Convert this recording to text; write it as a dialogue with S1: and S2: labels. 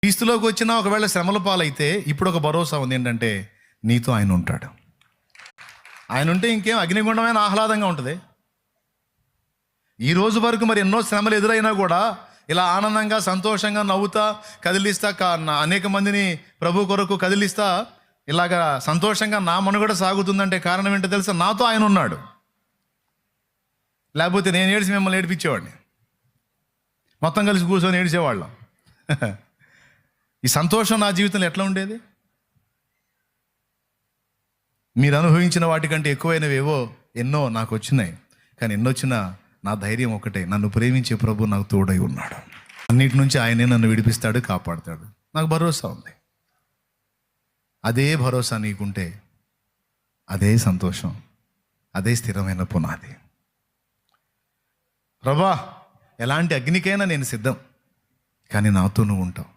S1: క్రీస్తులోకి వచ్చినా ఒకవేళ శ్రమల పాలైతే ఇప్పుడు ఒక భరోసా ఉంది, ఏంటంటే నీతో ఆయన ఉంటాడు. ఆయన ఉంటే ఇంకేం అగ్నిగుండమైన ఆహ్లాదంగా ఉంటుంది. ఈ రోజు వరకు మరి ఎన్నో శ్రమలు ఎదురైనా కూడా ఇలా ఆనందంగా సంతోషంగా నవ్వుతా కదిలిస్తా అనేక మందిని ప్రభు కొరకు కదిలిస్తా ఇలాగా సంతోషంగా నా మనుగడ సాగుతుందంటే కారణం ఏంటో తెలుసా? నాతో ఆయన ఉన్నాడు. లేకపోతే నేను ఏడిసి మిమ్మల్ని ఏడిపించేవాడిని, మొత్తం కలిసి కూర్చొని ఏడిచేవాళ్ళం. ఈ సంతోషం నా జీవితంలో ఎట్లా ఉండేది? మీరు అనుభవించిన వాటికంటే ఎక్కువైనవేవో ఎన్నో నాకు వచ్చినాయి. కానీ ఎన్నొచ్చినా నా ధైర్యం ఒకటే, నన్ను ప్రేమించే ప్రభు నాకు తోడై ఉన్నాడు. అన్నిటి నుంచి ఆయనే నన్ను విడిపిస్తాడు, కాపాడుతాడు. నాకు భరోసా ఉంది. అదే భరోసా నీకుంటే అదే సంతోషం, అదే స్థిరమైన పునాది. ప్రభా, ఎలాంటి అగ్నికైనా నేను సిద్ధం, కానీ నాతో నువ్వు ఉంటావు.